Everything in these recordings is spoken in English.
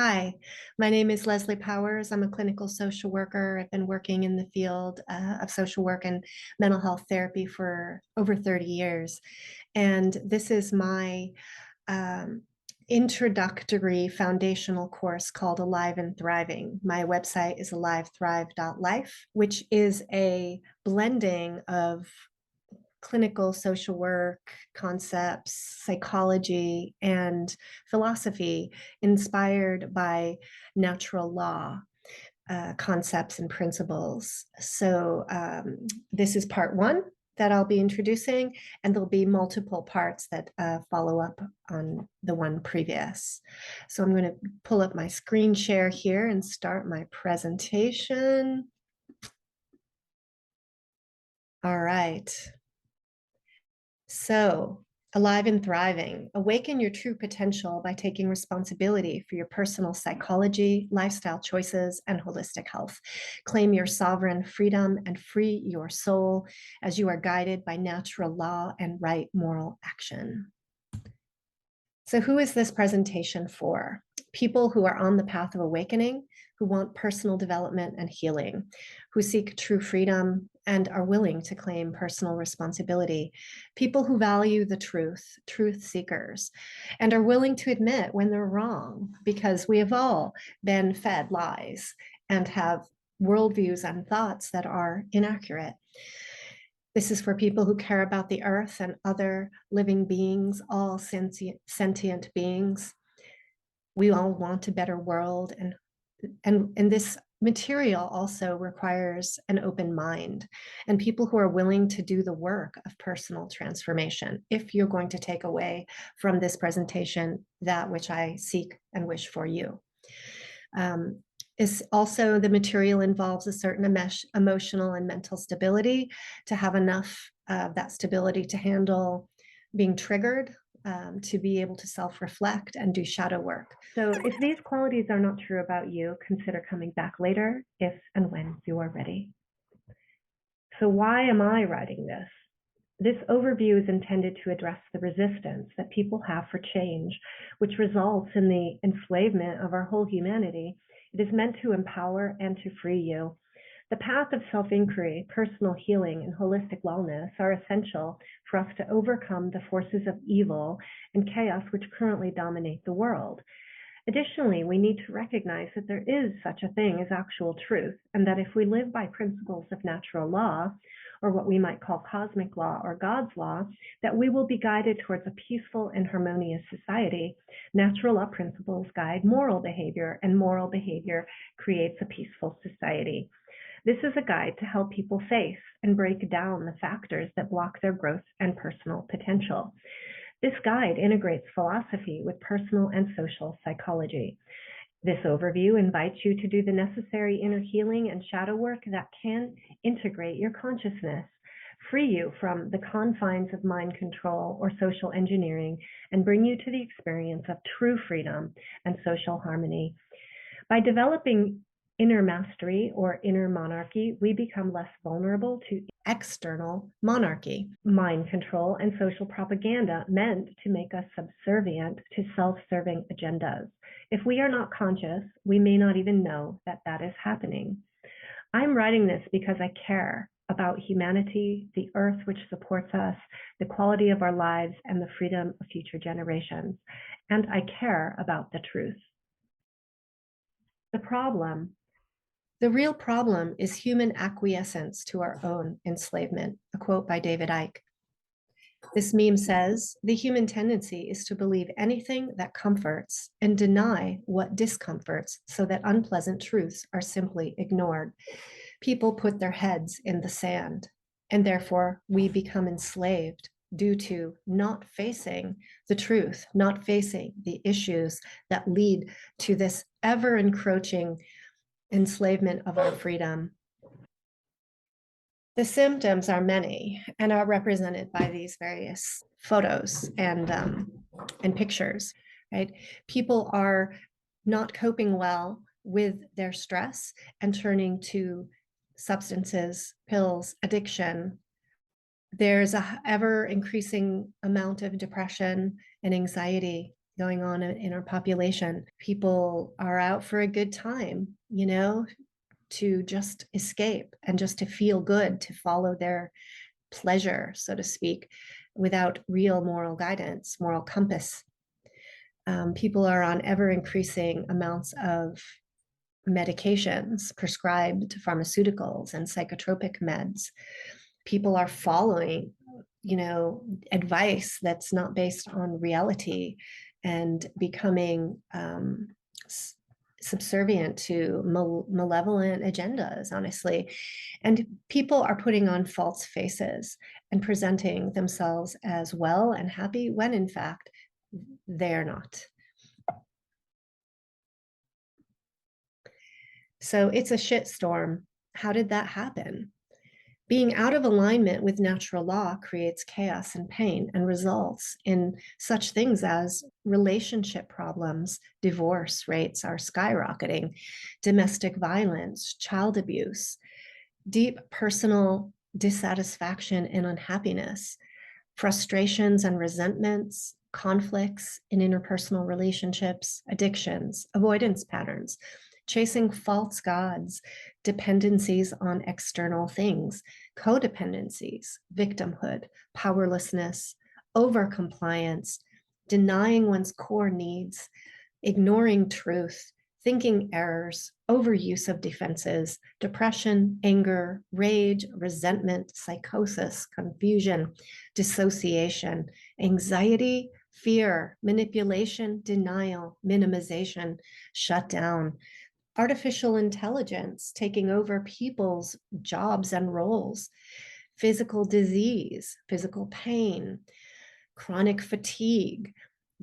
Hi, my name is Leslie Powers. I'm a clinical social worker. I've been working in the field of social work and mental health therapy for over 30 years. And this is my um, introductory foundational course called Alive and Thriving. My website is alivethrive.life, which is a blending of clinical social work concepts, psychology, and philosophy inspired by natural law concepts and principles. So this is part one that I'll be introducing, and there'll be multiple parts that follow up on the one previous. So I'm going to pull up my screen share here and start my presentation. All right. So, alive and thriving, awaken your true potential by taking responsibility for your personal psychology, lifestyle choices, and holistic health. Claim your sovereign freedom and free your soul as you are guided by natural law and right moral action. So, who is this presentation for? People who are on the path of awakening, who want personal development and healing, who seek true freedom and are willing to claim personal responsibility. People who value the truth, truth seekers, and are willing to admit when they're wrong, because we have all been fed lies and have worldviews and thoughts that are inaccurate. This is for people who care about the earth and other living beings, all sentient beings. We all want a better world, and this material also requires an open mind and people who are willing to do the work of personal transformation. If you're going to take away from this presentation that which I seek and wish for you. Is also the material involves a certain emotional and mental stability to have enough of that stability to handle being triggered, to be able to self-reflect and do shadow work. So if these qualities are not true about you, consider coming back later if and when you are ready. So why am I writing this? This overview is intended to address the resistance that people have for change, which results in the enslavement of our whole humanity. It is meant to empower and to free you. The path of self-inquiry, personal healing, and holistic wellness are essential for us to overcome the forces of evil and chaos which currently dominate the world. Additionally, we need to recognize that there is such a thing as actual truth, and that if we live by principles of natural law, or what we might call cosmic law or God's law, that we will be guided towards a peaceful and harmonious society. Natural law principles guide moral behavior, and moral behavior creates a peaceful society. This is a guide to help people face and break down the factors that block their growth and personal potential. This guide integrates philosophy with personal and social psychology. This overview invites you to do the necessary inner healing and shadow work that can integrate your consciousness, free you from the confines of mind control or social engineering, and bring you to the experience of true freedom and social harmony. By developing inner mastery or inner monarchy, we become less vulnerable to external monarchy, mind control, and social propaganda meant to make us subservient to self-serving agendas. If we are not conscious, we may not even know that that is happening. I'm writing this because I care about humanity, the earth which supports us, the quality of our lives, and the freedom of future generations. And I care about the truth. The real problem is human acquiescence to our own enslavement, a quote by David Icke. This meme says, the human tendency is to believe anything that comforts and deny what discomforts so that unpleasant truths are simply ignored. People put their heads in the sand, and therefore we become enslaved due to not facing the truth, not facing the issues that lead to this ever encroaching enslavement of our freedom. The symptoms are many and are represented by these various photos and pictures, right? People are not coping well with their stress and turning to substances, pills, addiction. There's a ever increasing amount of depression and anxiety. going on in our population. People are out for a good time, to just escape and just to feel good, to follow their pleasure, so to speak, without real moral guidance, moral compass. People are on ever increasing amounts of medications, prescribed pharmaceuticals and psychotropic meds. People are following, advice that's not based on reality and becoming subservient to malevolent agendas, honestly. And people are putting on false faces and presenting themselves as well and happy when in fact they're not. So it's a shitstorm. How did that happen? Being out of alignment with natural law creates chaos and pain and results in such things as relationship problems. Divorce rates are skyrocketing, domestic violence, child abuse, deep personal dissatisfaction and unhappiness, frustrations and resentments, conflicts in interpersonal relationships, addictions, avoidance patterns, chasing false gods, dependencies on external things, codependencies, victimhood, powerlessness, overcompliance, denying one's core needs, ignoring truth, thinking errors, overuse of defenses, depression, anger, rage, resentment, psychosis, confusion, dissociation, anxiety, fear, manipulation, denial, minimization, shutdown, artificial intelligence taking over people's jobs and roles, physical disease, physical pain, chronic fatigue,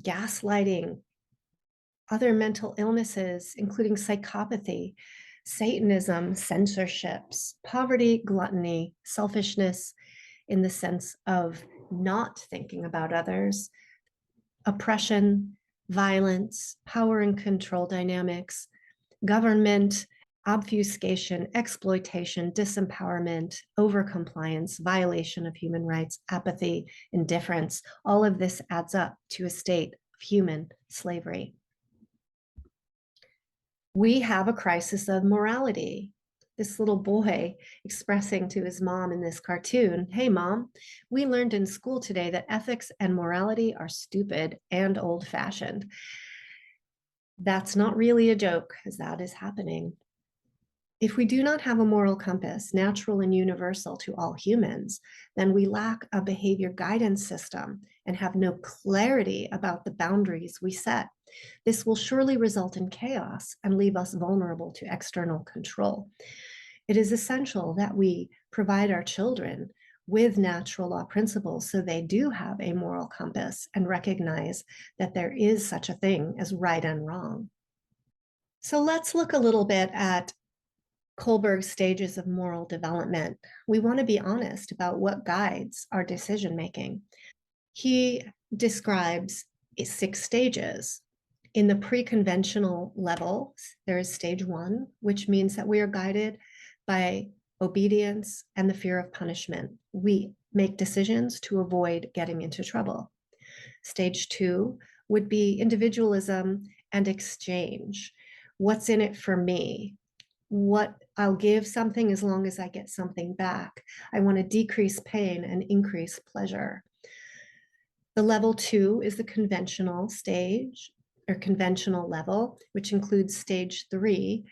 gaslighting, other mental illnesses, including psychopathy, Satanism, censorships, poverty, gluttony, selfishness in the sense of not thinking about others, oppression, violence, power and control dynamics, government, obfuscation, exploitation, disempowerment, overcompliance, violation of human rights, apathy, indifference. All of this adds up to a state of human slavery. We have a crisis of morality. This little boy expressing to his mom in this cartoon, "Hey, mom, we learned in school today that ethics and morality are stupid and old-fashioned." That's not really a joke, as that is happening. If we do not have a moral compass, natural and universal to all humans, then we lack a behavior guidance system and have no clarity about the boundaries we set. This will surely result in chaos and leave us vulnerable to external control. It is essential that we provide our children with natural law principles so they do have a moral compass and recognize that there is such a thing as right and wrong. So let's look a little bit at Kohlberg's stages of moral development. We want to be honest about what guides our decision making. He describes 6 stages. In the pre-conventional level, there is stage 1, which means that we are guided by obedience and the fear of punishment. We make decisions to avoid getting into trouble. Stage 2 would be individualism and exchange. What's in it for me? What I'll give something as long as I get something back. I want to decrease pain and increase pleasure. The level 2 is the conventional stage or conventional level, which includes stage 3,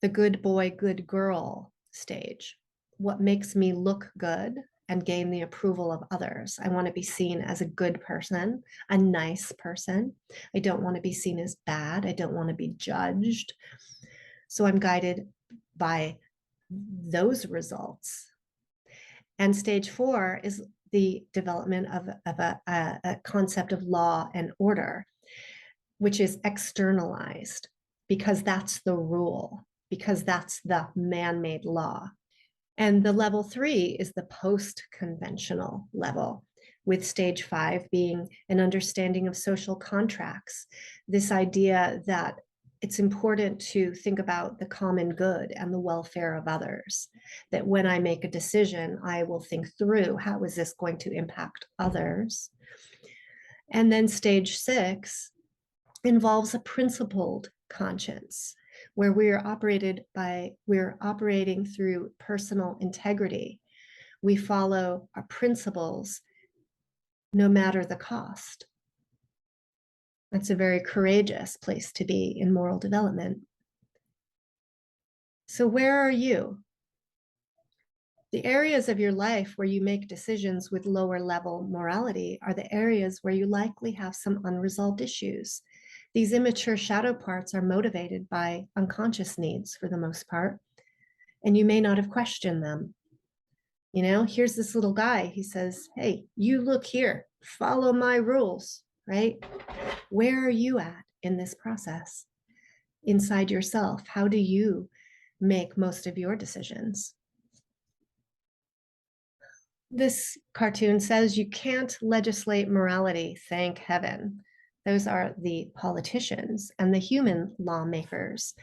the good boy, good girl stage. What makes me look good and gain the approval of others. I want to be seen as a good person, a nice person. I don't want to be seen as bad. I don't want to be judged. So I'm guided by those results. And stage 4 is the development of a concept of law and order, which is externalized because that's the rule, because that's the man-made law. And the level 3 is the post-conventional level, with stage 5 being an understanding of social contracts, this idea that it's important to think about the common good and the welfare of others, that when I make a decision, I will think through how is this going to impact others. And then stage 6 involves a principled conscience where we're operating through personal integrity. We follow our principles no matter the cost. That's a very courageous place to be in moral development. So where are you? The areas of your life where you make decisions with lower level morality are the areas where you likely have some unresolved issues. These immature shadow parts are motivated by unconscious needs for the most part, and you may not have questioned them. You know, here's this little guy. He says, hey, you look here, follow my rules, right? Where are you at in this process? Inside yourself, how do you make most of your decisions? This cartoon says you can't legislate morality, thank heaven. Those are the politicians and the human lawmakers,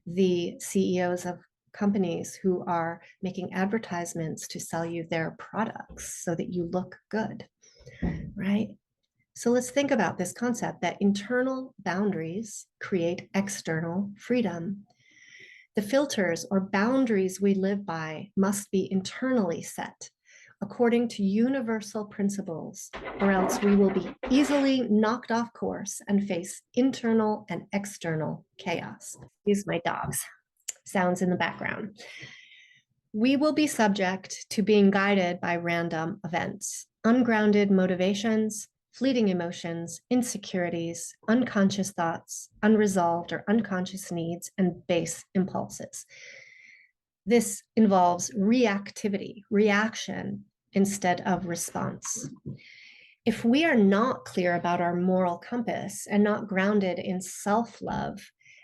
the CEOs of companies who are making advertisements to sell you their products so that you look good, right? So let's think about this concept that internal boundaries create external freedom. The filters or boundaries we live by must be internally set according to universal principles, or else we will be easily knocked off course and face internal and external chaos. Use my dog's sounds in the background. We will be subject to being guided by random events, ungrounded motivations, fleeting emotions, insecurities, unconscious thoughts, unresolved or unconscious needs, and base impulses. This involves reactivity, reaction, instead of response. If we are not clear about our moral compass and not grounded in self-love,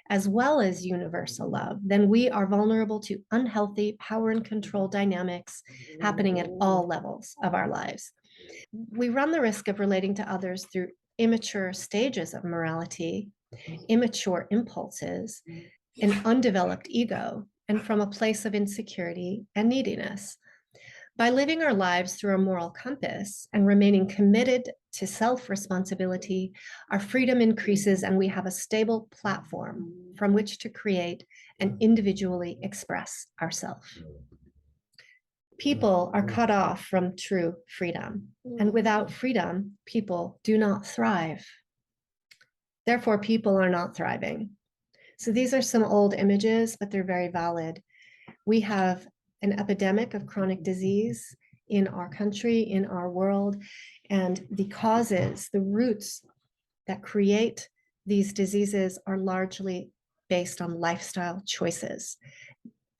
as well as universal love, then we are vulnerable to unhealthy power and control dynamics happening at all levels of our lives. We run the risk of relating to others through immature stages of morality, immature impulses, an undeveloped ego, and from a place of insecurity and neediness. By living our lives through a moral compass and remaining committed to self-responsibility, our freedom increases and we have a stable platform from which to create and individually express ourselves. People are cut off from true freedom, and without freedom, people do not thrive. Therefore, people are not thriving. So these are some old images, but they're very valid. We have an epidemic of chronic disease in our country, in our world, and the causes, the roots that create these diseases are largely based on lifestyle choices.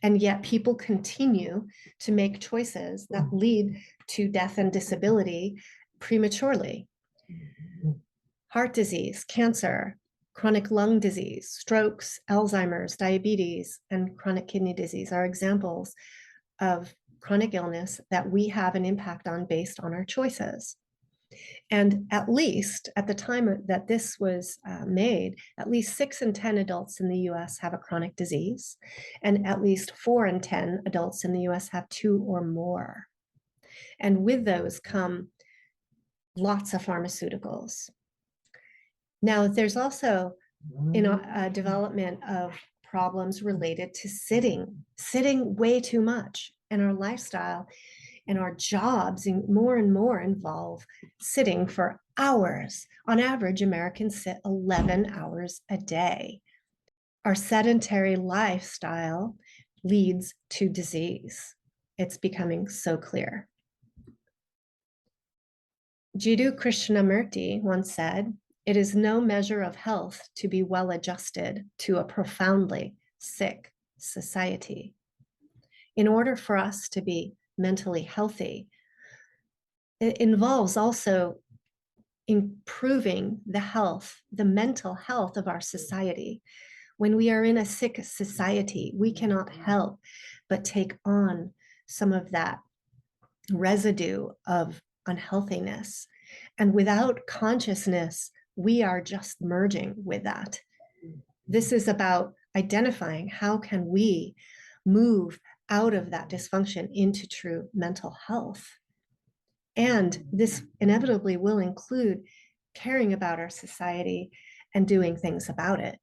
And yet people continue to make choices that lead to death and disability prematurely. Heart disease, cancer, chronic lung disease, strokes, Alzheimer's, diabetes, and chronic kidney disease are examples of chronic illness that we have an impact on based on our choices. And at least at the time that this was made, at least 6 in 10 adults in the US have a chronic disease, and at least 4 in 10 adults in the US have 2 or more. And with those come lots of pharmaceuticals. Now, there's also a development of problems related to sitting way too much, and our lifestyle and our jobs more and more involve sitting for hours. On average, Americans sit 11 hours a day. Our sedentary lifestyle leads to disease. It's becoming so clear. Jiddu Krishnamurti once said, "It is no measure of health to be well adjusted to a profoundly sick society." In order for us to be mentally healthy, it involves also improving the health, the mental health of our society. When we are in a sick society, we cannot help but take on some of that residue of unhealthiness. And without consciousness, we are just merging with that. This is about identifying how can we move out of that dysfunction into true mental health. And this inevitably will include caring about our society and doing things about it.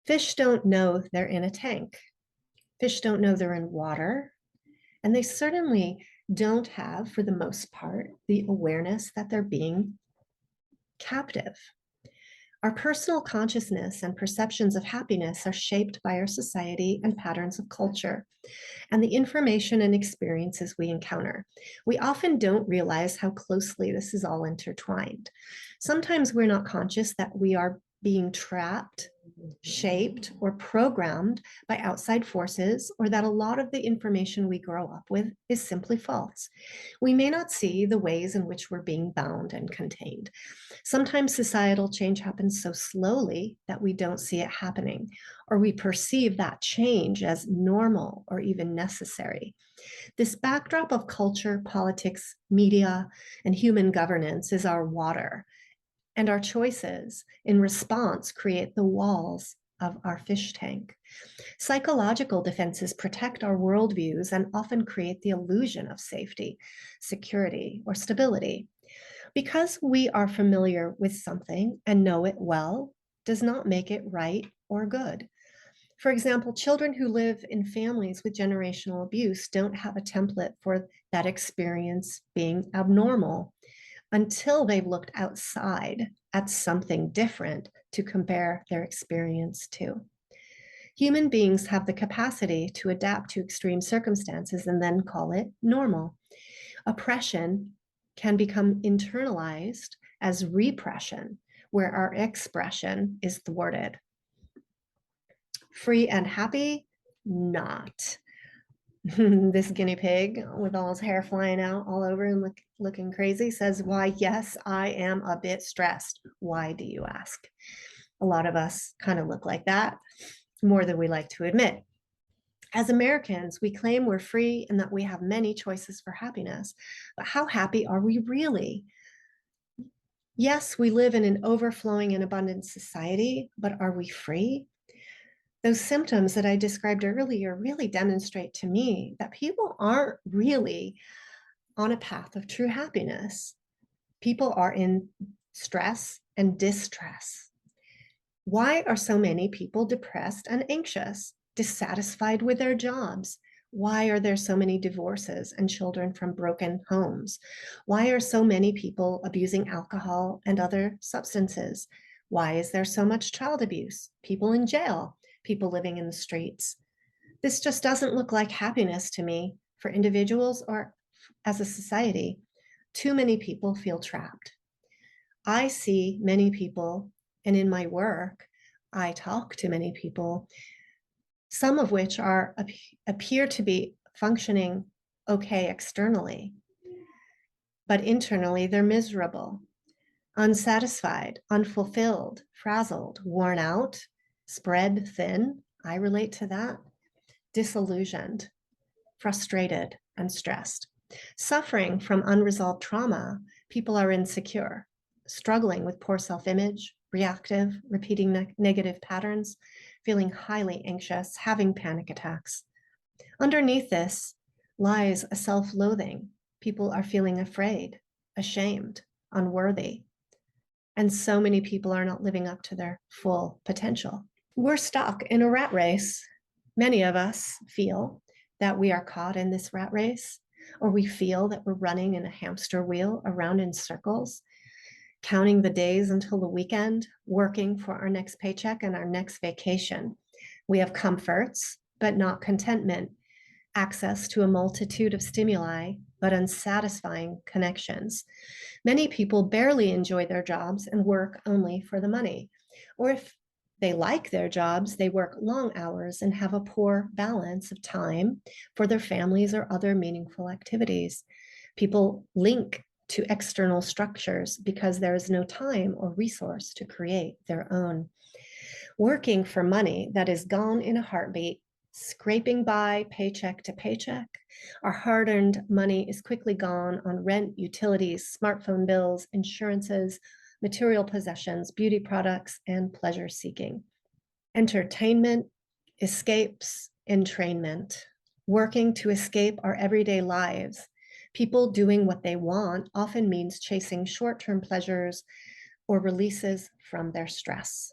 Fish don't know they're in a tank. Fish don't know they're in water. And they certainly don't have, for the most part, the awareness that they're being captive. Our personal consciousness and perceptions of happiness are shaped by our society and patterns of culture and the information and experiences we encounter. We often don't realize how closely this is all intertwined. Sometimes we're not conscious that we are being trapped, shaped, or programmed by outside forces, or that a lot of the information we grow up with is simply false. We may not see the ways in which we're being bound and contained. Sometimes societal change happens so slowly that we don't see it happening, or we perceive that change as normal or even necessary. This backdrop of culture, politics, media, and human governance is our water, and our choices in response create the walls of our fish tank. Psychological defenses protect our worldviews and often create the illusion of safety, security, or stability. Because we are familiar with something and know it well does not make it right or good. For example, children who live in families with generational abuse don't have a template for that experience being abnormal until they've looked outside at something different to compare their experience to. Human beings have the capacity to adapt to extreme circumstances and then call it normal. Oppression can become internalized as repression, where our expression is thwarted. Free and happy? Not. This guinea pig with all his hair flying out all over and looking crazy says, why, yes, I am a bit stressed. Why do you ask? A lot of us kind of look like that, more than we like to admit. As Americans, we claim we're free and that we have many choices for happiness. But how happy are we really? Yes, we live in an overflowing and abundant society, but are we free? Those symptoms that I described earlier really demonstrate to me that people aren't really on a path of true happiness. People are in stress and distress. Why are so many people depressed and anxious, dissatisfied with their jobs? Why are there so many divorces and children from broken homes? Why are so many people abusing alcohol and other substances? Why is there so much child abuse, people in jail, people living in the streets? This just doesn't look like happiness to me for individuals or as a society. Too many people feel trapped. I see many people, and in my work, I talk to many people, some of which appear to be functioning okay externally, but internally they're miserable, unsatisfied, unfulfilled, frazzled, worn out, spread thin. I relate to that. Disillusioned, frustrated, and stressed. Suffering from unresolved trauma, people are insecure, struggling with poor self-image, reactive, repeating negative patterns, feeling highly anxious, having panic attacks. Underneath this lies a self-loathing. People are feeling afraid, ashamed, unworthy. And so many people are not living up to their full potential. We're stuck in a rat race. Many of us feel that we are caught in this rat race, or we feel that we're running in a hamster wheel around in circles, counting the days until the weekend, working for our next paycheck and our next vacation. We have comforts, but not contentment, access to a multitude of stimuli, but unsatisfying connections. Many people barely enjoy their jobs and work only for the money. Or if they like their jobs, they work long hours and have a poor balance of time for their families or other meaningful activities. People link to external structures because there is no time or resource to create their own. Working for money that is gone in a heartbeat, scraping by paycheck to paycheck. Our hard-earned money is quickly gone on rent, utilities, smartphone bills, insurances, material possessions, beauty products, and pleasure seeking. Entertainment, escapes, entrainment. Working to escape our everyday lives. People doing what they want often means chasing short-term pleasures or releases from their stress.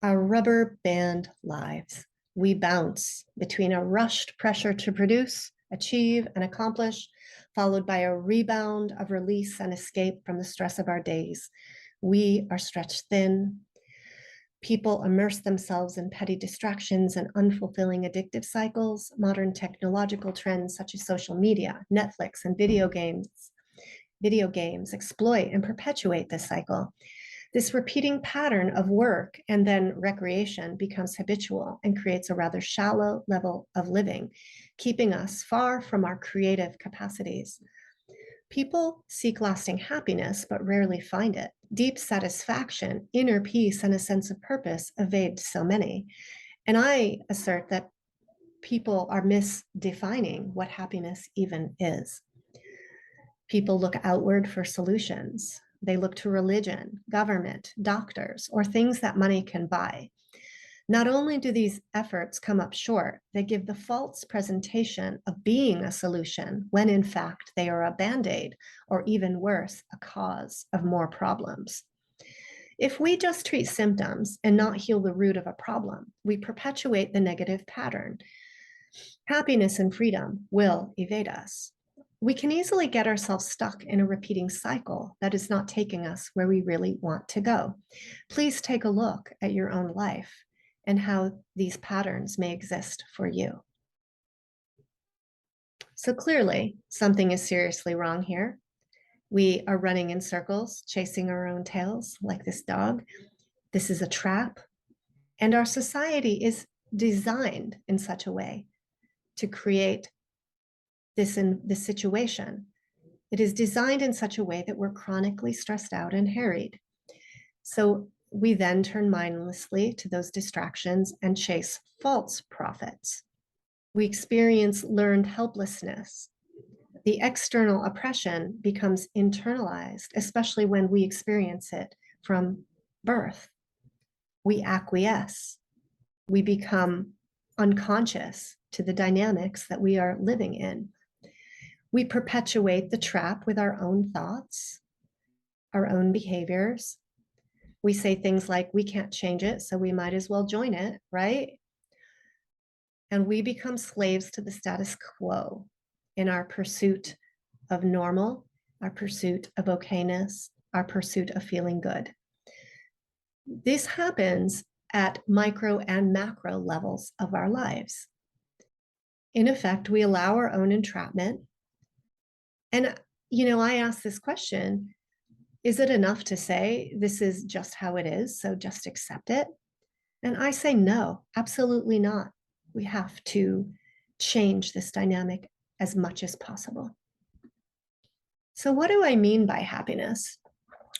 Our rubber band lives. We bounce between a rushed pressure to produce, achieve, and accomplish, followed by a rebound of release and escape from the stress of our days. We are stretched thin. People immerse themselves in petty distractions and unfulfilling addictive cycles. Modern technological trends such as social media, Netflix, and video games exploit and perpetuate this cycle. This repeating pattern of work and then recreation becomes habitual and creates a rather shallow level of living, keeping us far from our creative capacities. People seek lasting happiness, but rarely find it. Deep satisfaction, inner peace, and a sense of purpose evade so many. And I assert that people are misdefining what happiness even is. People look outward for solutions. They look to religion, government, doctors, or things that money can buy. Not only do these efforts come up short, they give the false presentation of being a solution when in fact they are a band-aid, or even worse, a cause of more problems. If we just treat symptoms and not heal the root of a problem, we perpetuate the negative pattern. Happiness and freedom will evade us. We can easily get ourselves stuck in a repeating cycle that is not taking us where we really want to go. Please take a look at your own life and how these patterns may exist for you. So clearly, something is seriously wrong here. We are running in circles, chasing our own tails like this dog. This is a trap. And our society is designed in such a way to create this situation. It is designed in such a way that we're chronically stressed out and harried. So we then turn mindlessly to those distractions and chase false profits. We experience learned helplessness. The external oppression becomes internalized, especially when we experience it from birth. We acquiesce. We become unconscious to the dynamics that we are living in. We perpetuate the trap with our own thoughts, our own behaviors. We say things like, we can't change it, so we might as well join it, right? And we become slaves to the status quo in our pursuit of normal, our pursuit of okayness, our pursuit of feeling good. This happens at micro and macro levels of our lives. In effect, we allow our own entrapment. And, I ask this question, is it enough to say this is just how it is, so just accept it? And I say no, absolutely not. We have to change this dynamic as much as possible. So what do I mean by happiness?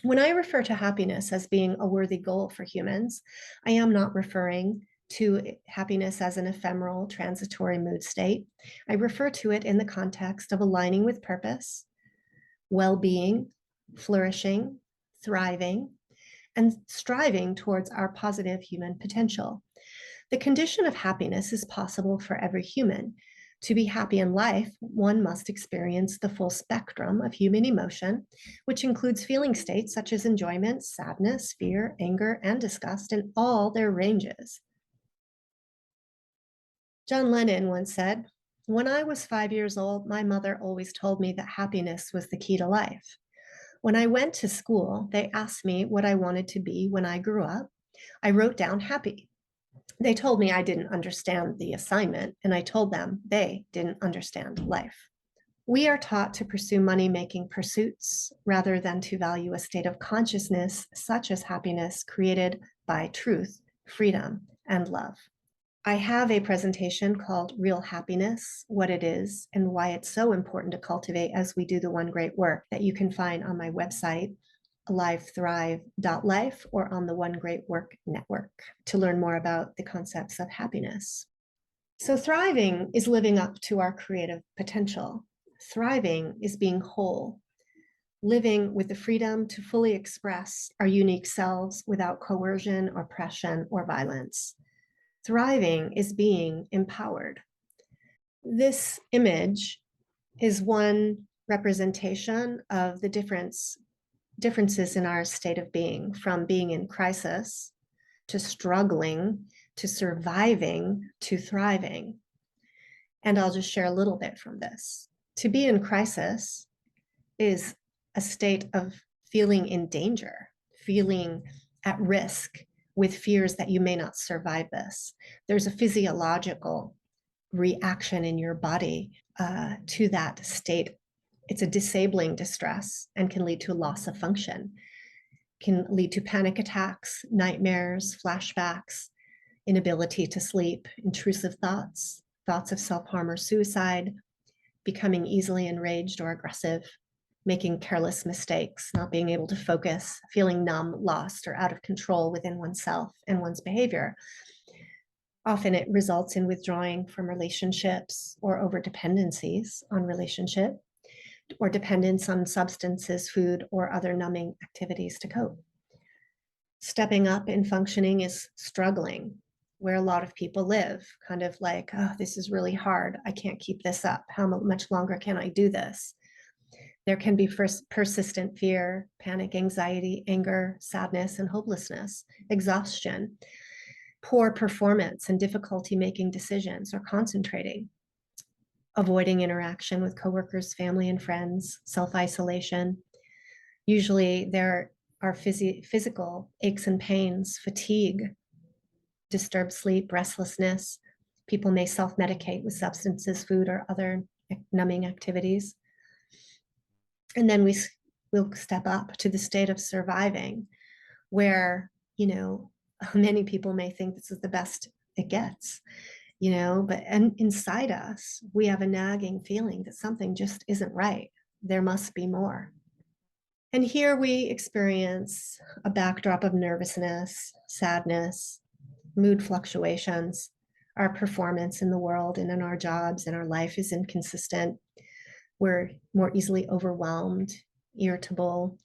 When I refer to happiness as being a worthy goal for humans, I am not referring to happiness as an ephemeral, transitory mood state. I refer to it in the context of aligning with purpose, well-being, flourishing, thriving, and striving towards our positive human potential. The condition of happiness is possible for every human. To be happy in life, one must experience the full spectrum of human emotion, which includes feeling states such as enjoyment, sadness, fear, anger, and disgust in all their ranges. John Lennon once said, "When I was 5 years old, my mother always told me that happiness was the key to life. When I went to school, they asked me what I wanted to be when I grew up. I wrote down happy. They told me I didn't understand the assignment, and I told them they didn't understand life." We are taught to pursue money-making pursuits rather than to value a state of consciousness such as happiness created by truth, freedom, and love. I have a presentation called Real Happiness, What It Is, and Why It's So Important to Cultivate as we do the one great work that you can find on my website, alivethrive.life, or on the One Great Work Network to learn more about the concepts of happiness. So thriving is living up to our creative potential. Thriving is being whole, living with the freedom to fully express our unique selves without coercion, oppression, or violence. Thriving is being empowered. This image is one representation of the different differences in our state of being, from being in crisis to struggling to surviving to thriving. And I'll just share a little bit from this. To be in crisis is a state of feeling in danger, feeling at risk with fears that you may not survive this. There's a physiological reaction in your body to that state. It's a disabling distress and can lead to loss of function, can lead to panic attacks, nightmares, flashbacks, inability to sleep, intrusive thoughts, thoughts of self-harm or suicide, becoming easily enraged or aggressive, making careless mistakes, not being able to focus, feeling numb, lost, or out of control within oneself and one's behavior. Often it results in withdrawing from relationships or over dependencies on relationship, or dependence on substances, food, or other numbing activities to cope. Stepping up in functioning is struggling, where a lot of people live, kind of like, oh, this is really hard. I can't keep this up. How much longer can I do this? There can be persistent fear, panic, anxiety, anger, sadness, and hopelessness, exhaustion, poor performance, and difficulty making decisions or concentrating, avoiding interaction with coworkers, family, and friends, self-isolation. Usually there are physical aches and pains, fatigue, disturbed sleep, restlessness. People may self-medicate with substances, food, or other numbing activities. And then we'll step up to the state of surviving, where, many people may think this is the best it gets, but inside us, we have a nagging feeling that something just isn't right. There must be more. And here we experience a backdrop of nervousness, sadness, mood fluctuations. Our performance in the world and in our jobs and our life is inconsistent. We're more easily overwhelmed, irritable.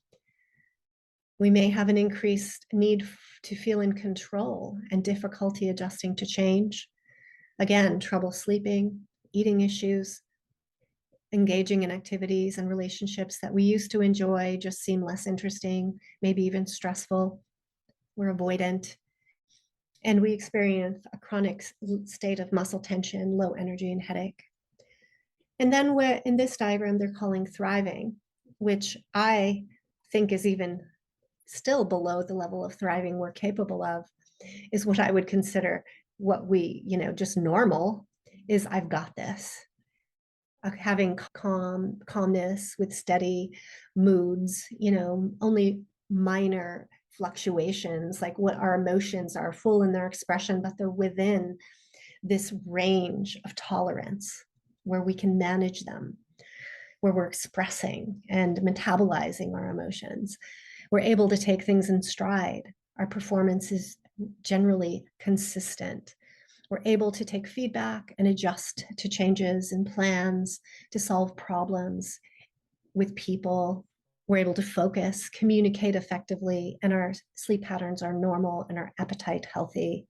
We may have an increased need to feel in control and difficulty adjusting to change. Again, trouble sleeping, eating issues, engaging in activities and relationships that we used to enjoy just seem less interesting, maybe even stressful. We're avoidant. And we experience a chronic state of muscle tension, low energy, and headache. And then in this diagram, they're calling thriving, which I think is even still below the level of thriving we're capable of, is what I would consider what we, just normal is. I've got this. Having calmness with steady moods, only minor fluctuations, like what our emotions are full in their expression, but they're within this range of tolerance where we can manage them, where we're expressing and metabolizing our emotions. We're able to take things in stride. Our performance is generally consistent. We're able to take feedback and adjust to changes in plans, to solve problems with people. We're able to focus, communicate effectively, and our sleep patterns are normal and our appetite healthy.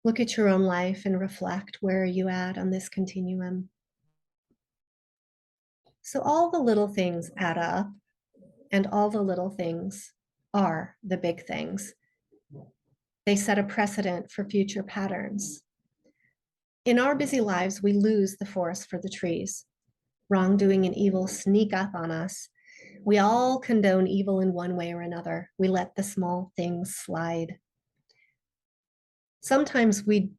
Look at your own life and reflect, where are you at on this continuum? So all the little things add up, and all the little things are the big things. They set a precedent for future patterns. In our busy lives, we lose the forest for the trees. Wrongdoing and evil sneak up on us. We all condone evil in one way or another. We let the small things slide. Sometimes we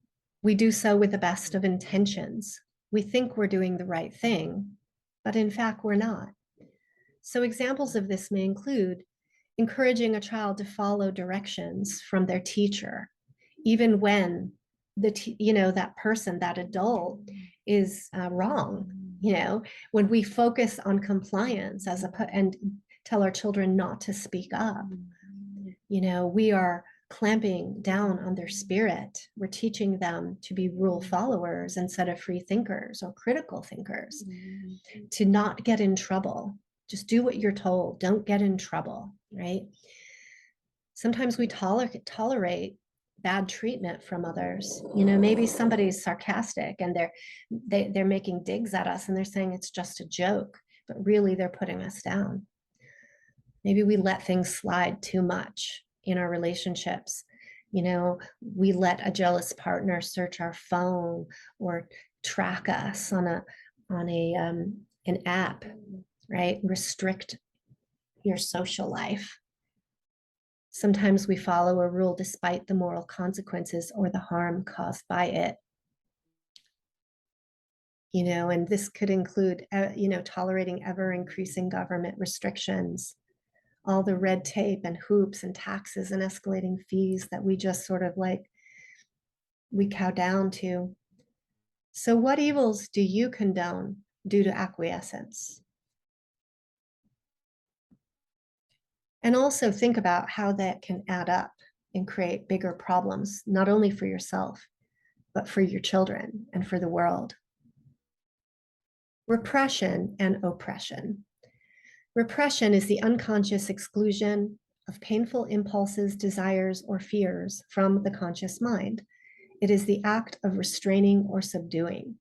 do so with the best of intentions. We think we're doing the right thing, but in fact, we're not. So examples of this may include encouraging a child to follow directions from their teacher, even when that person, that adult, is wrong. When we focus on compliance and tell our children not to speak up, we are clamping down on their spirit. We're teaching them to be rule followers instead of free thinkers or critical thinkers, to not get in trouble. Just do what you're told. Don't get in trouble, right? Sometimes we tolerate bad treatment from others. Maybe somebody's sarcastic and they're making digs at us and they're saying it's just a joke, but really they're putting us down. Maybe we let things slide too much in our relationships. You know, we let a jealous partner search our phone or track us on a an app, right? Restrict your social life. Sometimes we follow a rule despite the moral consequences or the harm caused by it. You know, and this could include, you know, tolerating ever increasing government restrictions, all the red tape and hoops and taxes and escalating fees that we just sort of like, we cow down to. So, what evils do you condone due to acquiescence? And also think about how that can add up and create bigger problems, not only for yourself, but for your children and for the world. Repression and oppression. Repression is the unconscious exclusion of painful impulses, desires, or fears from the conscious mind. It is the act of restraining or subduing.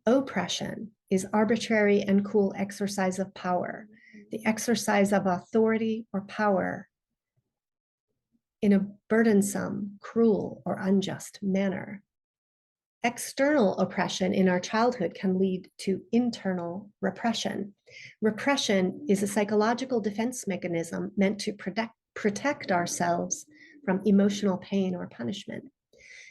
Oppression is arbitrary and cruel exercise of power, the exercise of authority or power in a burdensome, cruel, or unjust manner. External oppression in our childhood can lead to internal repression. Repression is a psychological defense mechanism meant to protect ourselves from emotional pain or punishment.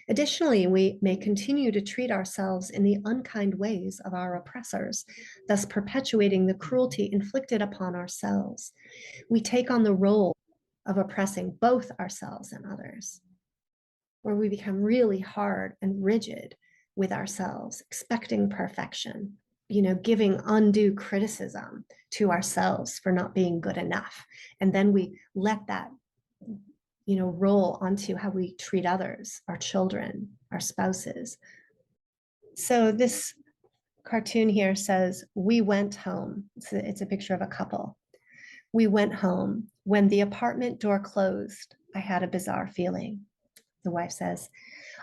Additionally, we may continue to treat ourselves in the unkind ways of our oppressors, thus perpetuating the cruelty inflicted upon ourselves. We take on the role of oppressing both ourselves and others, where we become really hard and rigid with ourselves, expecting perfection, you know, giving undue criticism to ourselves for not being good enough. And then we let that, you know, roll onto how we treat others, our children, our spouses. So this cartoon here says, "We went home." It's a picture of a couple. "We went home. When the apartment door closed, I had a bizarre feeling." The wife says,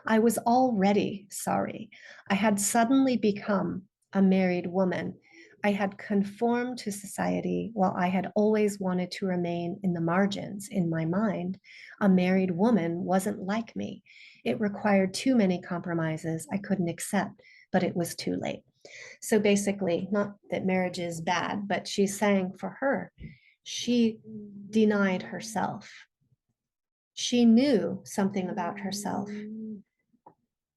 "I was already sorry. I had suddenly become a married woman. I had conformed to society while I had always wanted to remain in the margins in my mind. A married woman wasn't like me. It required too many compromises I couldn't accept, but it was too late." So basically, not that marriage is bad, but she's saying for her, she denied herself. She knew something about herself,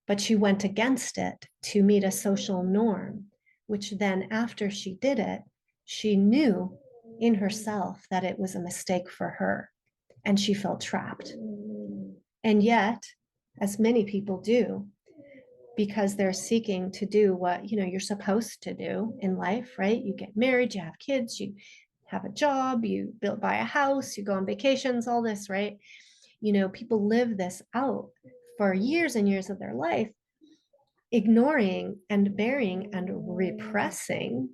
but she went against it to meet a social norm, which then, after she did it, she knew in herself that it was a mistake for her, and she felt trapped. And yet, as many people do, because they're seeking to do what, you know, you're supposed to do in life, right? You get married, you have kids, you have a job, you buy a house, you go on vacations, all this, right? You know, people live this out for years and years of their life, ignoring and burying and repressing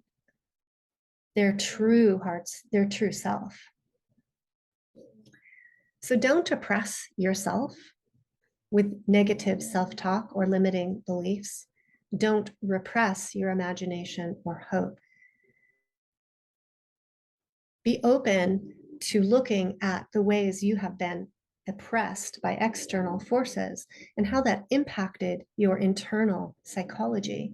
their true hearts, their true self. So don't oppress yourself with negative self-talk or limiting beliefs. Don't repress your imagination or hope. Be open to looking at the ways you have been oppressed by external forces and how that impacted your internal psychology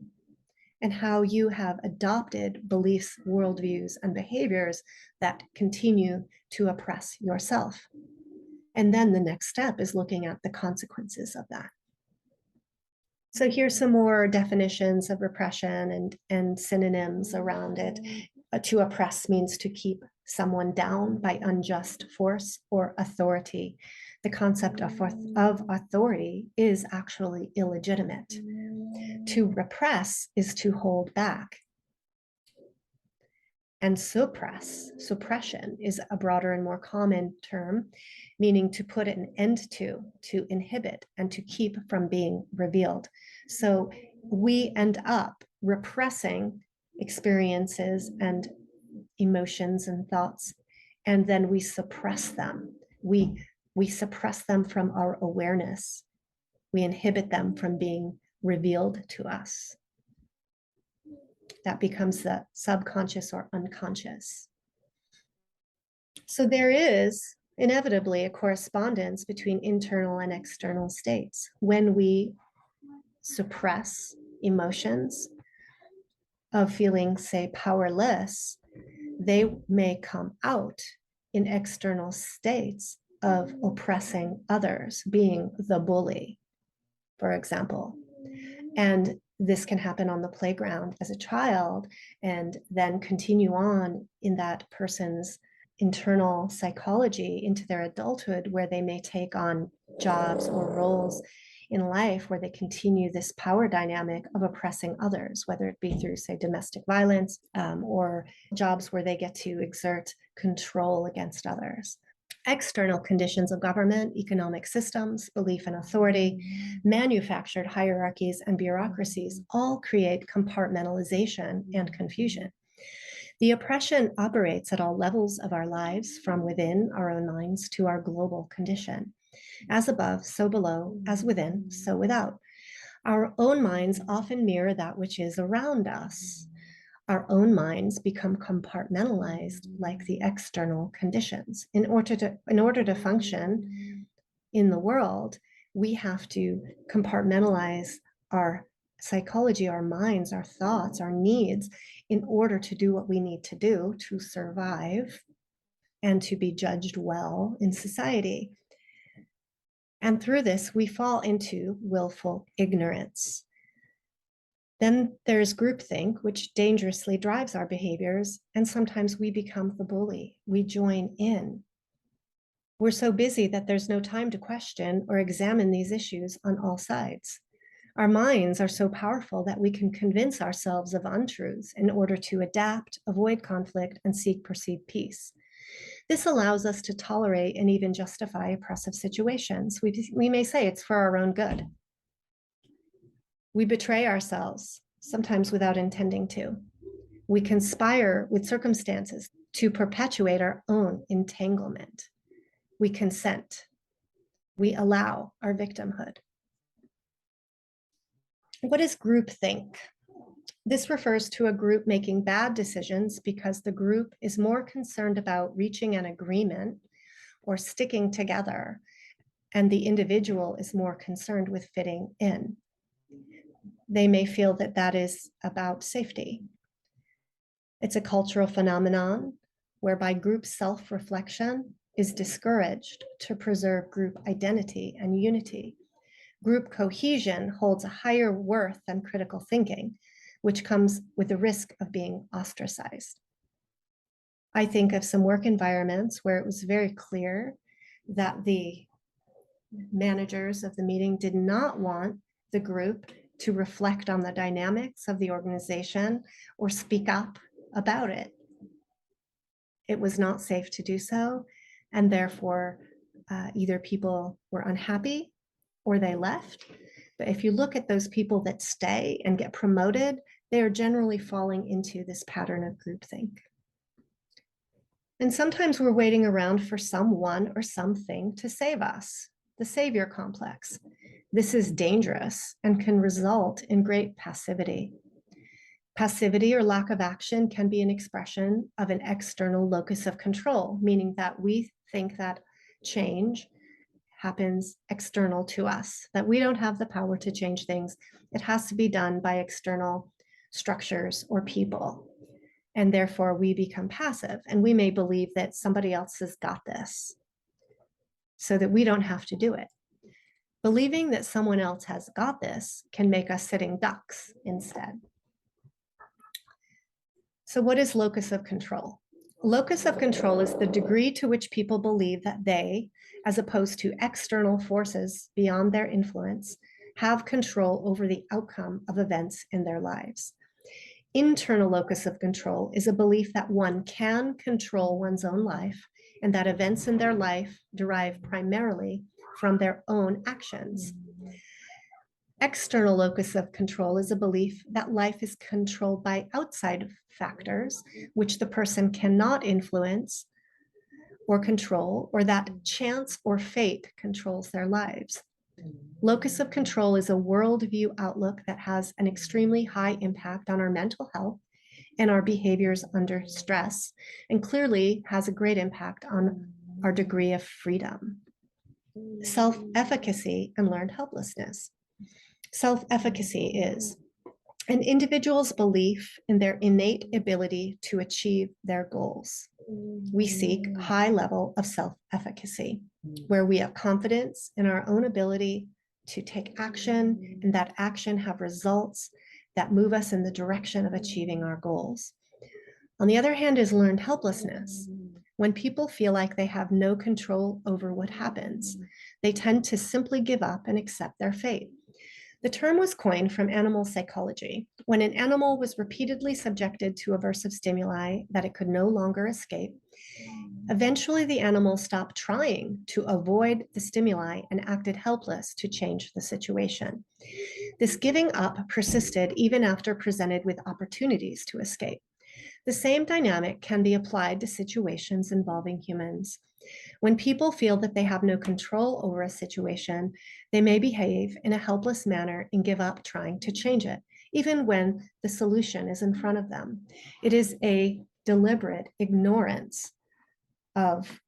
and how you have adopted beliefs, worldviews, and behaviors that continue to oppress yourself. And then the next step is looking at the consequences of that. So here's some more definitions of repression and synonyms around it. To oppress means to keep someone down by unjust force or authority. The concept of authority is actually illegitimate. To repress is to hold back. And suppression is a broader and more common term, meaning to put an end to inhibit, and to keep from being revealed. So we end up repressing experiences and emotions and thoughts, and then we suppress them. We suppress them from our awareness. We inhibit them from being revealed to us. That becomes the subconscious or unconscious. So there is inevitably a correspondence between internal and external states. When we suppress emotions of feeling, say, powerless, they may come out in external states of oppressing others, being the bully, for example. And this can happen on the playground as a child and then continue on in that person's internal psychology into their adulthood, where they may take on jobs or roles in life where they continue this power dynamic of oppressing others, whether it be through, say, domestic violence, or jobs where they get to exert control against others. External conditions of government, economic systems, belief in authority, manufactured hierarchies, and bureaucracies all create compartmentalization and confusion. The oppression operates at all levels of our lives, from within our own minds to our global condition. As above, so below, as within, so without. Our own minds often mirror that which is around us. Our own minds become compartmentalized like the external conditions. In order to function in the world, we have to compartmentalize our psychology, our minds, our thoughts, our needs, in order to do what we need to do to survive and to be judged well in society. And through this, we fall into willful ignorance. Then there's groupthink, which dangerously drives our behaviors, and sometimes we become the bully. We join in. We're so busy that there's no time to question or examine these issues on all sides. Our minds are so powerful that we can convince ourselves of untruths in order to adapt, avoid conflict, and seek perceived peace. This allows us to tolerate and even justify oppressive situations. We may say it's for our own good. We betray ourselves, sometimes without intending to. We conspire with circumstances to perpetuate our own entanglement. We consent. We allow our victimhood. What is groupthink? This refers to a group making bad decisions because the group is more concerned about reaching an agreement or sticking together, and the individual is more concerned with fitting in. They may feel that that is about safety. It's a cultural phenomenon whereby group self-reflection is discouraged to preserve group identity and unity. Group cohesion holds a higher worth than critical thinking, which comes with the risk of being ostracized. I think of some work environments where it was very clear that the managers of the meeting did not want the group to reflect on the dynamics of the organization or speak up about it. It was not safe to do so, and therefore either people were unhappy or they left. But if you look at those people that stay and get promoted, they are generally falling into this pattern of groupthink. And sometimes we're waiting around for someone or something to save us, the savior complex. This is dangerous and can result in great passivity. Passivity or lack of action can be an expression of an external locus of control, meaning that we think that change happens external to us, that we don't have the power to change things. It has to be done by external structures or people. And therefore we become passive, and we may believe that somebody else has got this so that we don't have to do it. Believing that someone else has got this can make us sitting ducks instead. So what is locus of control? Locus of control is the degree to which people believe that they, as opposed to external forces beyond their influence, have control over the outcome of events in their lives. Internal locus of control is a belief that one can control one's own life and that events in their life derive primarily from their own actions. External locus of control is a belief that life is controlled by outside factors, which the person cannot influence or control, or that chance or fate controls their lives. Locus of control is a worldview outlook that has an extremely high impact on our mental health and our behaviors under stress, and clearly has a great impact on our degree of freedom. Self-efficacy and learned helplessness. Self-efficacy is an individual's belief in their innate ability to achieve their goals. We seek a high level of self-efficacy, where we have confidence in our own ability to take action, and that action have results that move us in the direction of achieving our goals. On the other hand is learned helplessness. When people feel like they have no control over what happens, they tend to simply give up and accept their fate. The term was coined from animal psychology. When an animal was repeatedly subjected to aversive stimuli that it could no longer escape, eventually the animal stopped trying to avoid the stimuli and acted helpless to change the situation. This giving up persisted even after presented with opportunities to escape. The same dynamic can be applied to situations involving humans. When people feel that they have no control over a situation, they may behave in a helpless manner and give up trying to change it, even when the solution is in front of them. It is a deliberate ignorance of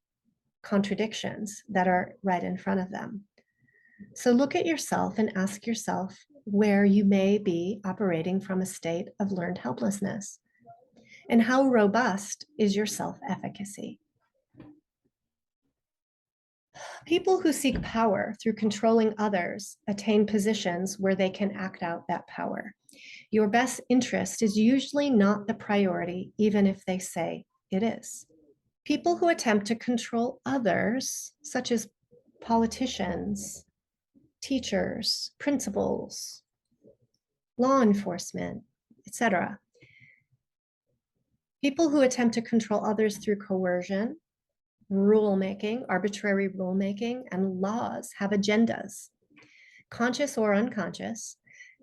contradictions that are right in front of them. So look at yourself and ask yourself where you may be operating from a state of learned helplessness. And how robust is your self-efficacy? People who seek power through controlling others attain positions where they can act out that power. Your best interest is usually not the priority, even if they say it is. People who attempt to control others, such as politicians, teachers, principals, law enforcement, etc. People who attempt to control others through coercion, rulemaking, arbitrary rulemaking, and laws have agendas, conscious or unconscious,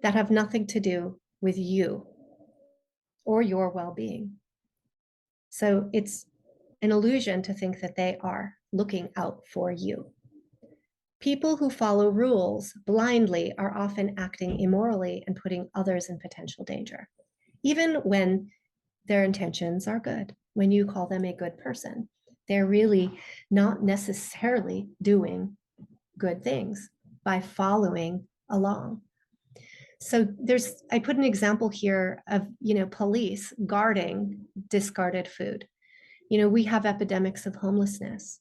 that have nothing to do with you or your well-being. So it's an illusion to think that they are looking out for you. People who follow rules blindly are often acting immorally and putting others in potential danger, even when their intentions are good. When you call them a good person, they're really not necessarily doing good things by following along. So I put an example here of, police guarding discarded food. We have epidemics of homelessness.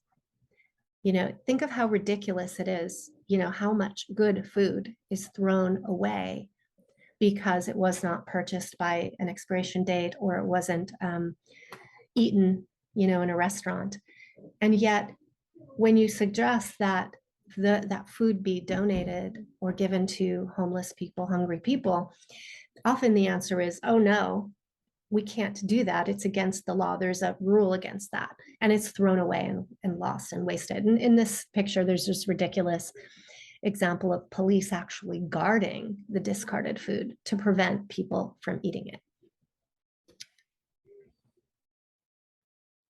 Think of how ridiculous it is, how much good food is thrown away because it was not purchased by an expiration date, or it wasn't eaten, in a restaurant. And yet, when you suggest that that food be donated or given to homeless people, hungry people, often the answer is, oh no, we can't do that. It's against the law. There's a rule against that. And it's thrown away and lost and wasted. And in this picture, there's this ridiculous example of police actually guarding the discarded food to prevent people from eating it.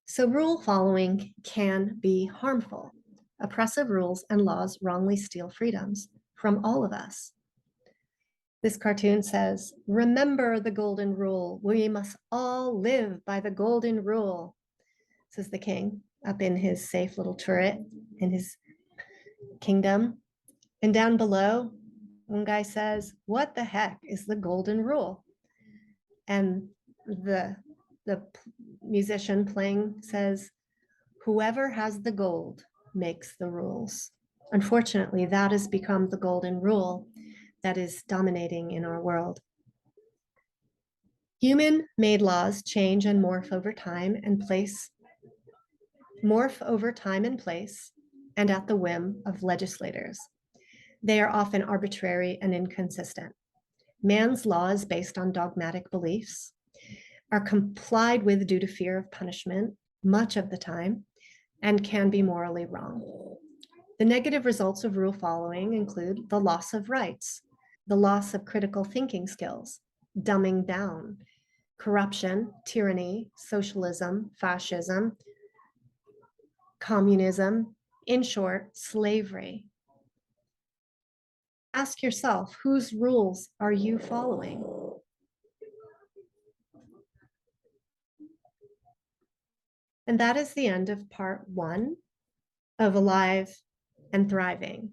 So rule following can be harmful. Oppressive rules and laws wrongly steal freedoms from all of us. This cartoon says, remember the golden rule. We must all live by the golden rule, says the king up in his safe little turret in his kingdom. And down below, one guy says, what the heck is the golden rule? And the musician playing says, whoever has the gold makes the rules. Unfortunately, that has become the golden rule that is dominating in our world. Human-made laws change and morph over time and place, and at the whim of legislators. They are often arbitrary and inconsistent. Man's law is based on dogmatic beliefs, are complied with due to fear of punishment much of the time, and can be morally wrong. The negative results of rule following include the loss of rights, the loss of critical thinking skills, dumbing down, corruption, tyranny, socialism, fascism, communism, in short, slavery. Ask yourself, whose rules are you following? And that is the end of part one of Alive and Thriving.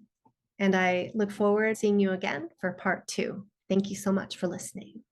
And I look forward to seeing you again for part two. Thank you so much for listening.